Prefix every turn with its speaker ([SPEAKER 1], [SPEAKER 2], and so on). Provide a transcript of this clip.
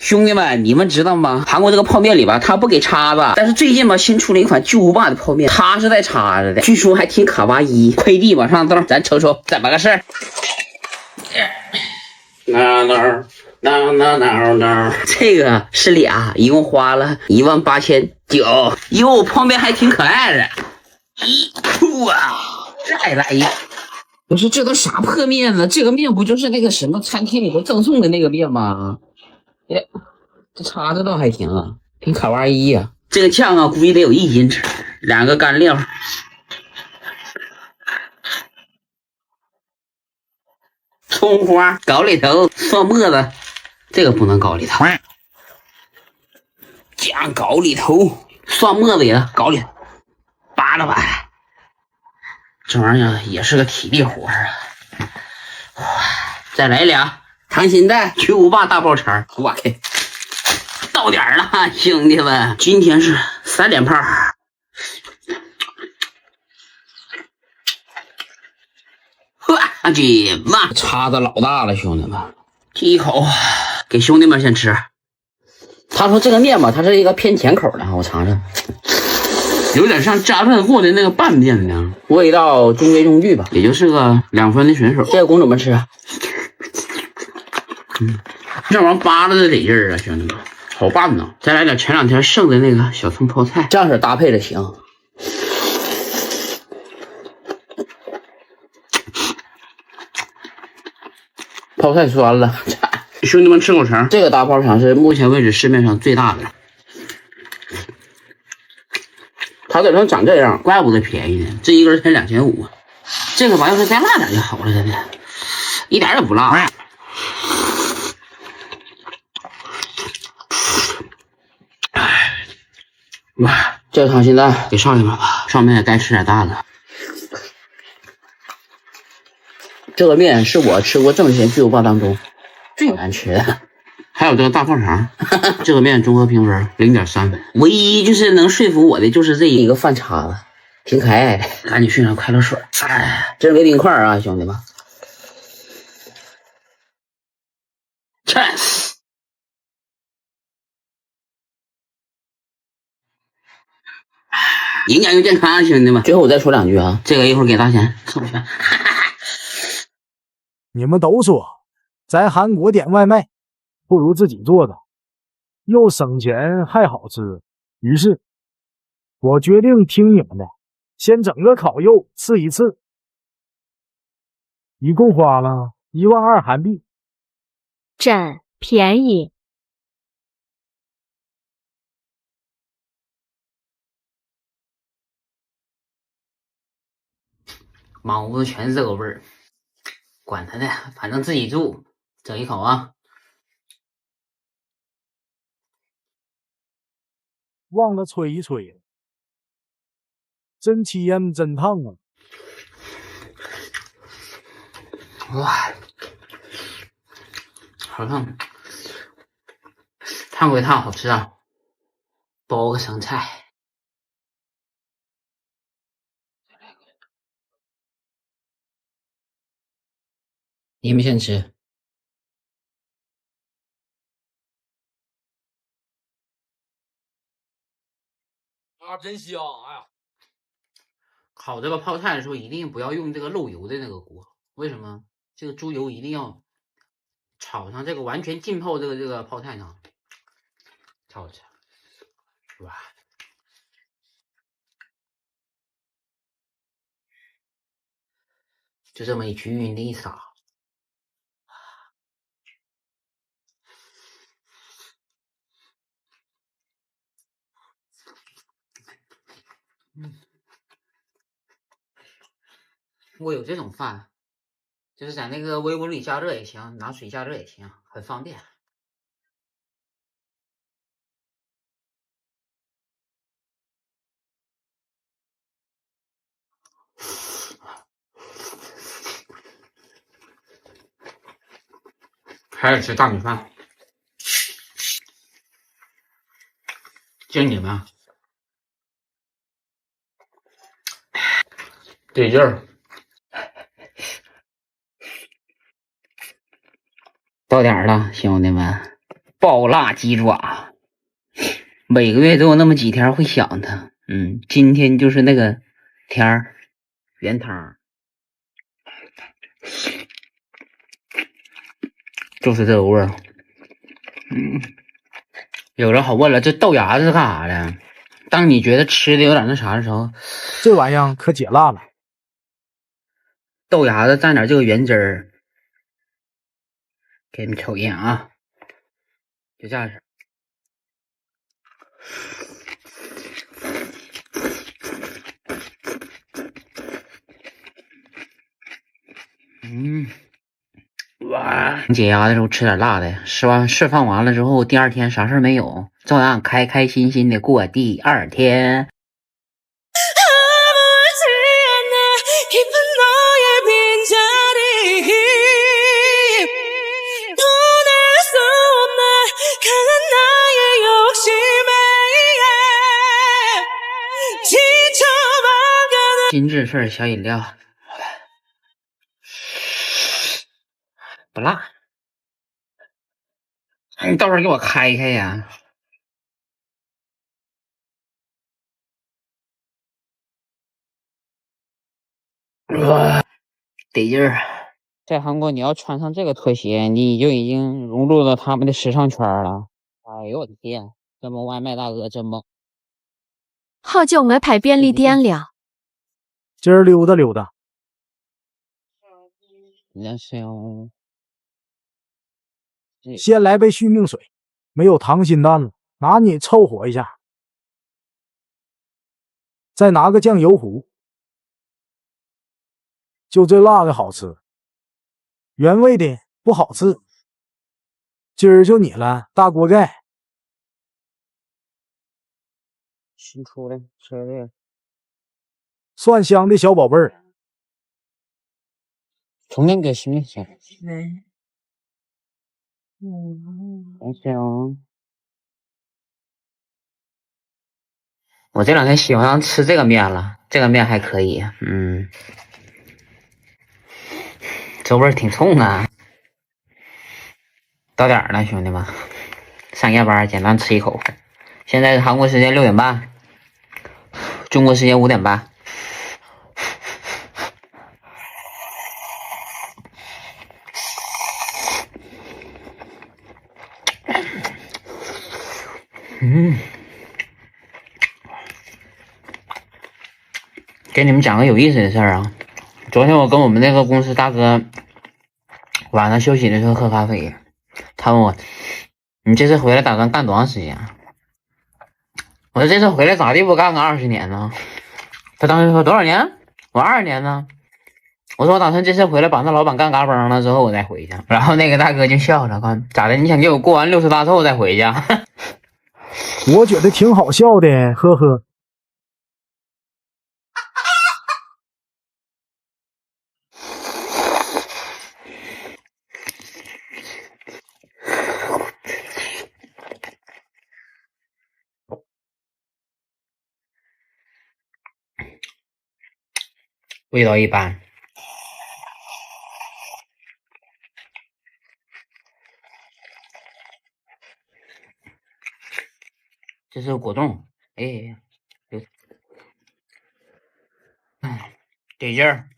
[SPEAKER 1] 兄弟们，你们知道吗？韩国这个泡面里吧，它不给叉子，但是最近吧，新出了一款巨无霸的泡面，它是带叉子的，据说还挺卡哇伊。快递往上兜，咱瞅瞅怎么个事儿。这个是俩，一共花了18900。哟，泡面还挺可爱的。哇，再来一个。我说这都啥破面呢？这个面不就是那个什么餐厅里头赠送的那个面吗？耶，这叉子倒还行啊，挺卡哇伊呀。这个酱啊，估计得有1斤吃。2个干料，葱花、搞里头、蒜末子，这个不能搞里头，酱搞里头，蒜末子也搞里头，扒拉扒拉。这玩意儿也是个体力活啊！再来俩溏心蛋，巨无霸大爆肠，我开！到点儿了，兄弟们，今天是3连炮。我去妈，叉子老大了，兄弟们，第一口给兄弟们先吃。他说这个面吧，它是一个偏甜口的，我尝尝。有点像加热过的那个拌面呢，味道中规中矩吧，也就是个2分的选手。这个公怎么吃啊？这玩意扒拉的得劲儿啊，兄弟们，好拌呐！再来点前2天剩的那个小葱泡菜，这样式搭配的行。泡菜酸了，兄弟们吃口肠，这个大泡肠是目前为止市面上最大的。它这能长这样，怪不得便宜呢。这一根才2500，这个吧要是再辣点就好了，真的，一点也不辣。哇，这个溏心蛋给上里面吧，上面也该吃点大的。这个面是我吃过正鲜巨无霸当中最难吃的。还有这个大泡肠，这个面综合评分0.3分，唯一就是能说服我的就是这一个饭叉子，挺可爱的。赶紧续上快乐水，哎，这是没冰块啊，兄弟们。Chance， 营养又健康，兄弟们。最后我再说2句啊，这个一会儿给大钱送去。
[SPEAKER 2] 你们都说在韩国点外卖不如自己做的，又省钱还好吃，于是我决定听你们的，先整个烤肉吃一次，一共花了12000韩币，
[SPEAKER 3] 真便宜。
[SPEAKER 1] 满屋子全是这个味儿，管他呢，反正自己住，整一口啊。
[SPEAKER 2] 忘了吹一吹了，真烟真烫啊！
[SPEAKER 1] 哇，好烫，烫归烫，好吃啊！包个生菜，你们先吃。
[SPEAKER 4] 啊，真香！哎呀，
[SPEAKER 1] 烤这个泡菜的时候，一定不要用这个漏油的那个锅，为什么？这个猪油一定要炒上这个完全浸泡这个泡菜上，超好吃。哇！就这么一均匀的一撒，我有这种饭，就是在那个微波炉里加热也行，拿水加热也行，很方便。开始吃大米饭，就你们得劲儿。到点儿了，兄弟们，爆辣鸡爪，每个月都有那么几天会想它。今天就是那个天儿，原汤，就是这个味儿。有人好问了，这豆芽子是干啥的？当你觉得吃的有点那啥的时候，
[SPEAKER 2] 这玩意儿可解辣了。
[SPEAKER 1] 豆芽子蘸点这个原汁儿，给你们瞅一眼啊，就这样式。哇！解压的时候吃点辣的，释放完了之后，第二天啥事没有，照样开开心心的过第二天。精致份小饮料，不辣。你到时候给我开开呀！得劲儿。在韩国，你要穿上这个拖鞋，你就已经融入了他们的时尚圈了。哎呦我的天，这么外卖大哥真猛！
[SPEAKER 3] 好久没排便利店了，
[SPEAKER 2] 今儿溜达溜达。
[SPEAKER 1] 那行，
[SPEAKER 2] 先来杯续命水，没有溏心蛋了，拿你凑合一下。再拿个酱油糊，就这辣的好吃，原味的不好吃。今儿就你了，大锅盖。
[SPEAKER 1] 新出的吃这个
[SPEAKER 2] 蒜香的小宝贝儿，
[SPEAKER 1] 重新给行不行？行。我这两天喜欢上吃这个面了，这个面还可以，这味儿挺冲啊。到点儿了，兄弟们，上夜班简单吃一口。现在是韩国时间6点半，中国时间5点半。给你们讲个有意思的事儿啊！昨天我跟我们那个公司大哥晚上休息的时候喝咖啡，他问我：“你这次回来打算干多长时间？”我说：“这次回来咋地不干个20年呢？”他当时说：“多少年？”我20年呢。我说：“我打算这次回来把那老板干嘎嘣了之后我再回去。”然后那个大哥就笑了，看咋的？你想给我过完60大寿再回去？
[SPEAKER 2] 我觉得挺好笑的，呵呵。
[SPEAKER 1] 味道一般。这是果冻，哎，得劲儿。